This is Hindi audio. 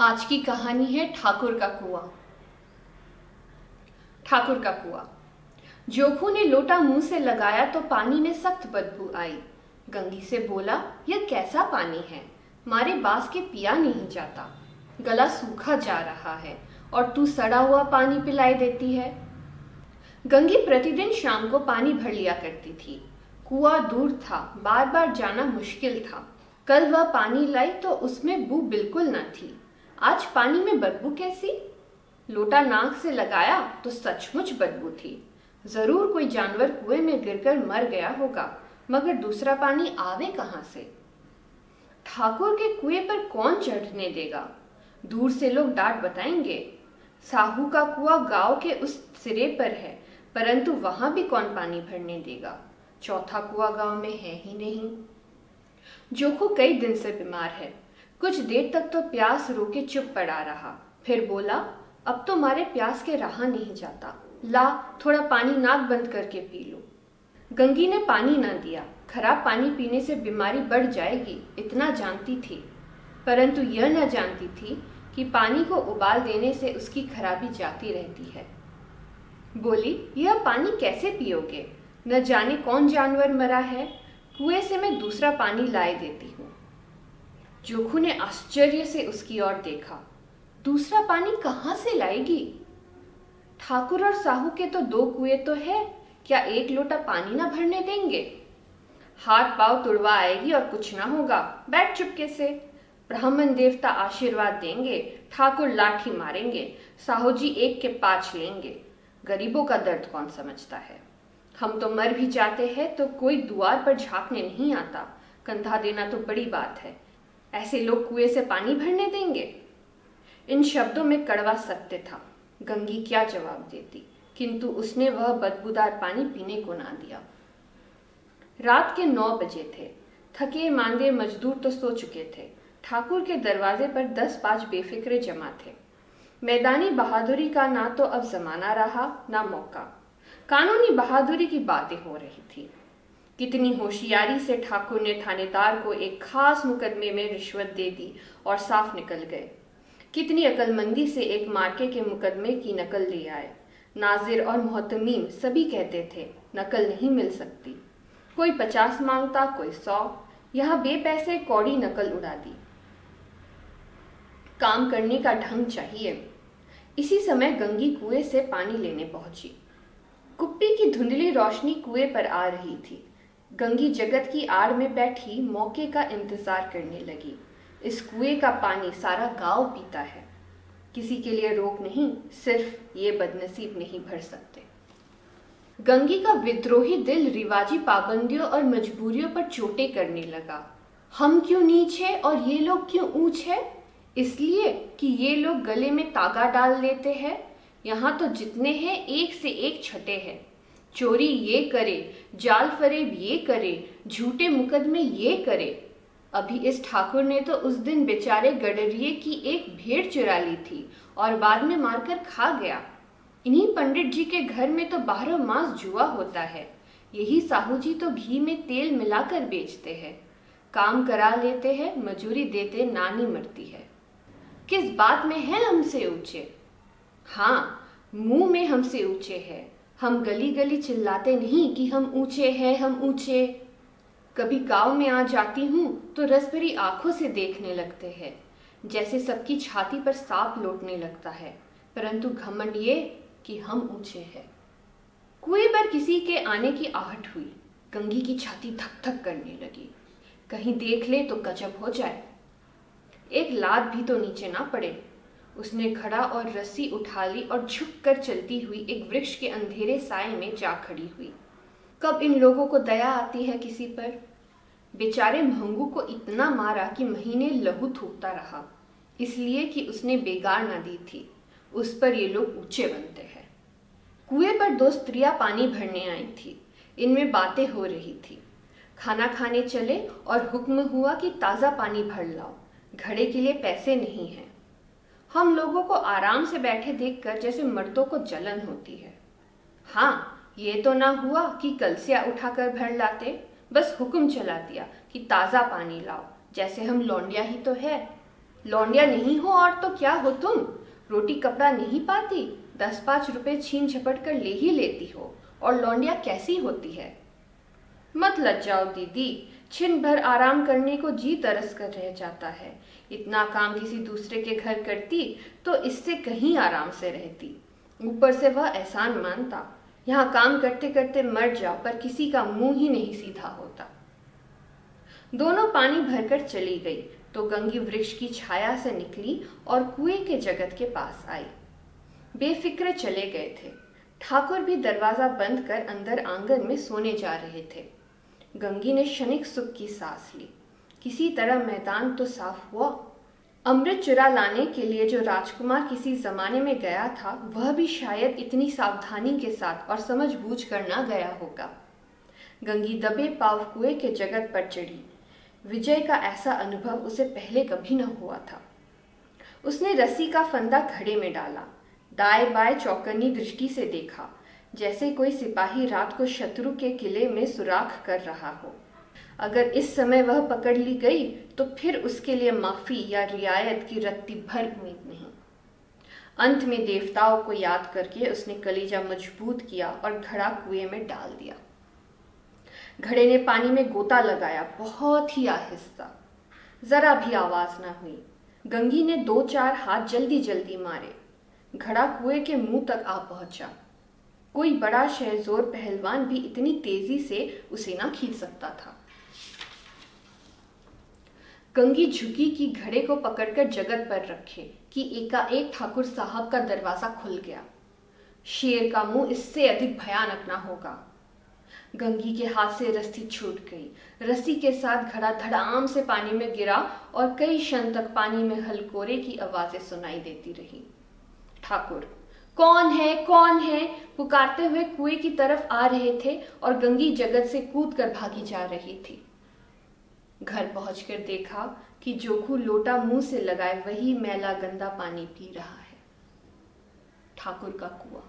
आज की कहानी है ठाकुर का कुआं। ठाकुर का कुआं। जोखू ने लोटा मुंह से लगाया तो पानी में सख्त बदबू आई। गंगी से बोला, यह कैसा पानी है, मारे बास के पिया नहीं जाता। गला सूखा जा रहा है और तू सड़ा हुआ पानी पिलाई देती है। गंगी प्रतिदिन शाम को पानी भर लिया करती थी। कुआं दूर था, बार बार जाना मुश्किल था। कल वह पानी लाई तो उसमें बू बिल्कुल न थी। आज पानी में बदबू कैसी? लोटा नाक से लगाया तो सचमुच बदबू थी। जरूर कोई जानवर कुएं में गिरकर मर गया होगा, मगर दूसरा पानी आवे कहां से? ठाकुर के कुएं पर कौन चढ़ने देगा? दूर से लोग डांट बताएंगे। साहू का कुआं गांव के उस सिरे पर है, परंतु वहां भी कौन पानी भरने देगा? चौथा कुआं गांव में है ही नहीं। जोखू कई दिन से बीमार है। कुछ देर तक तो प्यास रोके चुप पड़ा रहा, फिर बोला, अब तो मारे प्यास के रहा नहीं जाता। ला थोड़ा पानी नाक बंद करके पी लो। गंगी ने पानी ना दिया। खराब पानी पीने से बीमारी बढ़ जाएगी, इतना जानती थी, परंतु यह न जानती थी कि पानी को उबाल देने से उसकी खराबी जाती रहती है। बोली, यह पानी कैसे पियोगे? न जाने कौन जानवर मरा है। कुएं से मैं दूसरा पानी लाए देती हूँ। जोखू ने आश्चर्य से उसकी ओर देखा। दूसरा पानी कहाँ से लाएगी? ठाकुर और साहू के तो दो कुएं तो है, क्या एक लोटा पानी ना भरने देंगे? हाथ पांव तुड़वा आएगी और कुछ ना होगा, बैठ चुपके से। ब्राह्मण देवता आशीर्वाद देंगे, ठाकुर लाठी मारेंगे, साहू जी एक के पाँच लेंगे। गरीबों का दर्द कौन समझता है? हम तो मर भी जाते हैं तो कोई द्वार पर झांकने नहीं आता। कंधा देना तो बड़ी बात है, ऐसे लोग कुएं से पानी भरने देंगे? इन शब्दों में कड़वा सत्य था। गंगी क्या जवाब देती, किंतु उसने वह बदबूदार पानी पीने को ना दिया। रात के 9 बजे थे। थके मांदे मजदूर तो सो चुके थे। ठाकुर के दरवाजे पर 10-5 बेफिक्रे जमा थे। मैदानी बहादुरी का ना तो अब जमाना रहा, ना मौका। कानूनी बहादुरी की बातें हो रही थी। कितनी होशियारी से ठाकुर ने थानेदार को एक खास मुकदमे में रिश्वत दे दी और साफ निकल गए। कितनी अकलमंदी से एक मार्के के मुकदमे की नकल ले आए। नाजिर और मोहतमीम सभी कहते थे, नकल नहीं मिल सकती। कोई 50 मांगता, कोई 100। यहाँ बेपैसे कौड़ी नकल उड़ा दी। काम करने का ढंग चाहिए। इसी समय गंगी कुएं से पानी लेने पहुंची। कुप्पी की धुंधली रोशनी कुएं पर आ रही थी। गंगी जगत की आड़ में बैठी मौके का इंतजार करने लगी। इस कुएं का पानी सारा गांव पीता है। किसी के लिए रोक नहीं, सिर्फ ये बदनसीब नहीं भर सकते। गंगी का विद्रोही दिल रिवाजी पाबंदियों और मजबूरियों पर चोटें करने लगा। हम क्यों नीच है और ये लोग क्यों ऊंच है? इसलिए कि ये लोग गले में तागा डाल लेते हैं। यहाँ तो जितने हैं एक से एक छठे हैं। चोरी ये करे, जाल फरेब ये करे, झूठे मुकदमे ये करे। अभी इस ठाकुर ने तो उस दिन बेचारे गडरिये की एक भेड़ चुरा ली थी और बाद में मारकर खा गया। इन्हीं पंडित जी के घर में तो 12 मास जुआ होता है। यही साहू जी तो घी में तेल मिलाकर बेचते हैं। काम करा लेते हैं, मजूरी देते नानी मरती है। किस बात में है हमसे ऊंचे? हाँ, मुंह में हमसे ऊंचे है। हम गली गली चिल्लाते नहीं कि हम ऊंचे हैं, हम ऊंचे। कभी गांव में आ जाती हूँ तो रस भरी आंखों से देखने लगते हैं, जैसे सबकी छाती पर सांप लौटने लगता है, परंतु घमंड ये कि हम ऊंचे हैं। कुएं पर किसी के आने की आहट हुई। गंगी की छाती धक धक करने लगी। कहीं देख ले तो गजब हो जाए। एक लात भी तो नीचे ना पड़े। उसने घड़ा और रस्सी उठा ली और झुककर चलती हुई एक वृक्ष के अंधेरे साए में जा खड़ी हुई। कब इन लोगों को दया आती है किसी पर? बेचारे महंगू को इतना मारा कि महीने लहू थूकता रहा, इसलिए कि उसने बेगार ना दी थी। उस पर ये लोग ऊंचे बनते हैं। कुएं पर 2 स्त्रियां पानी भरने आई थी। इनमें बातें हो रही थी। खाना खाने चले और हुक्म हुआ कि ताज़ा पानी भर लाओ, घड़े के लिए पैसे नहीं हैं। हम लोगों को आराम से बैठे देखकर जैसे मर्दों को जलन होती है। हाँ, ये तो ना हुआ कि कलसिया उठाकर भर लाते, बस हुक्म चला दिया कि ताज़ा पानी लाओ, जैसे हम लौंडिया ही तो है। लौंडिया नहीं हो और तो क्या हो तुम, रोटी कपड़ा नहीं पाती, 10-5 रुपए छीन झपट कर ले ही लेती हो, और लौंडिया कैसी होती है। मत लज्जाओ दीदी, छिन भर आराम करने को जी तरस कर रह जाता है। इतना काम किसी दूसरे के घर करती तो इससे कहीं आराम से रहती। ऊपर से वह एहसान मानता, यहाँ काम करते करते मर जाओ पर किसी का मुंह ही नहीं सीधा होता। दोनों पानी भरकर चली गई तो गंगी वृक्ष की छाया से निकली और कुएं के जगत के पास आई। बेफिक्रे चले गए थे। ठाकुर भी दरवाजा बंद कर अंदर आंगन में सोने जा रहे थे। गंगी ने क्षणिक सुख की सांस ली। किसी तरह मैदान तो साफ हुआ। अमृत चुरा लाने के लिए जो राजकुमार किसी जमाने में गया था, वह भी शायद इतनी सावधानी के साथ और समझबूझ कर ना गया होगा। गंगी दबे पांव कुएं के जगत पर चढ़ी। विजय का ऐसा अनुभव उसे पहले कभी न हुआ था। उसने रस्सी का फंदा घड़े में डाला, दाएं बाएं चौकन्नी दृष्टि से देखा, जैसे कोई सिपाही रात को शत्रु के किले में सुराख कर रहा हो। अगर इस समय वह पकड़ ली गई तो फिर उसके लिए माफी या रियायत की रत्ती भर उम्मीद नहीं। अंत में देवताओं को याद करके उसने कलीजा मजबूत किया और घड़ा कुएं में डाल दिया। घड़े ने पानी में गोता लगाया, बहुत ही आहिस्ता, जरा भी आवाज ना हुई। गंगी ने 2-4 हाथ जल्दी जल्दी मारे। घड़ा कुएं के मुंह तक आ पहुंचा। कोई बड़ा शहजोर पहलवान भी इतनी तेजी से उसे ना खींच सकता था। गंगी झुकी कि घड़े को पकड़कर जगत पर रखे कि एकाएक ठाकुर साहब का दरवाजा खुल गया। शेर का मुंह इससे अधिक भयानक ना होगा। गंगी के हाथ से रस्सी छूट गई। रस्सी के साथ घड़ा धड़ाम से पानी में गिरा और कई क्षण तक पानी में हलकोरे की आवाजें सुनाई देती रही। ठाकुर कौन है, कौन है, पुकारते हुए कुएं की तरफ आ रहे थे और गंगी जगत से कूद कर भागी जा रही थी। घर पहुंचकर देखा कि जोखू लोटा मुंह से लगाए वही मैला गंदा पानी पी रहा है। ठाकुर का कुआं।